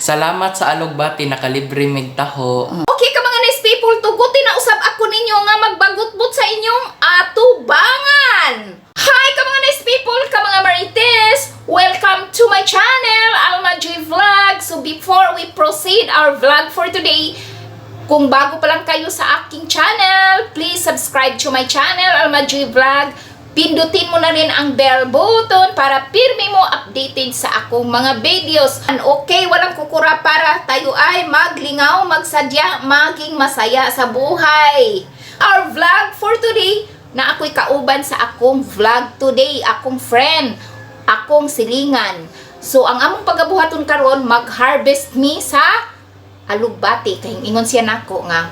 Salamat sa alugbati nakalibre mig taho. Okay ka mga nice people, tuguti na usab ako ninyo nga magbagutbot sa inyong atubangan. Hi ka mga nice people, ka mga marites. Welcome to my channel, Alma J Vlog. So before we proceed our vlog for today, kung bago pa lang kayo sa aking channel, please subscribe to my channel, Alma J Vlog. Pindutin mo na rin ang bell button para pirmi mo updated sa akong mga videos. And okay, walang kukura para tayo ay maglingaw, magsadya, maging masaya sa buhay. Our vlog for today, na ako'y kauban sa akong vlog today, akong friend, akong silingan. So, ang among pagabuhaton karon mag-harvest me sa alugbati. Kaya ingon siya nako nga,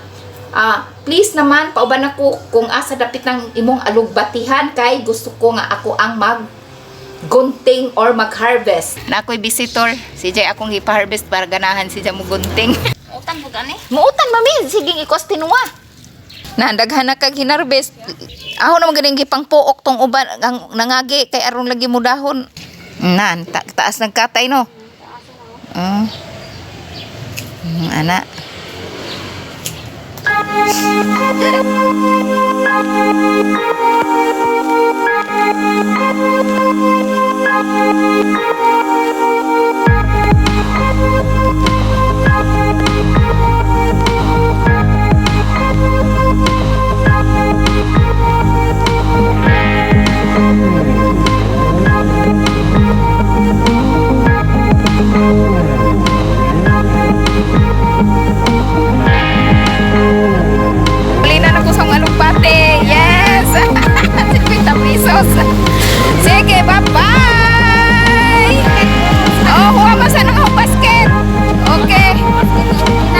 please naman, pauban ako kung asa dapit ng imong alugbatihan kay gusto ko nga ako ang mag-gunting or mag-harvest. Na ako'y visitor, si Jay akong ipa-harvest para ganahan si Jay mo gunting. Utan po gani? Muutan, mami. Sige, ikos tinuwa. Nandaghan na kag hinarvest. Ako naman ganing gipang puok tong uban ang nangagi kay aron lagi mo dahon. Nan, taas nagkatay no. Ana. Sige, bye-bye! Oh, huwa mo sa nang basket. Okay.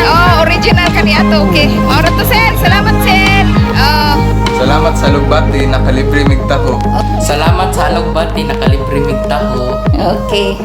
Oh, original ka ni ato. Okay. Mauro to, sir. Salamat, sir. Oh. Salamat sa alugbati nakalibre mig taho. Salamat sa alugbati nakalibre mig taho. Okay.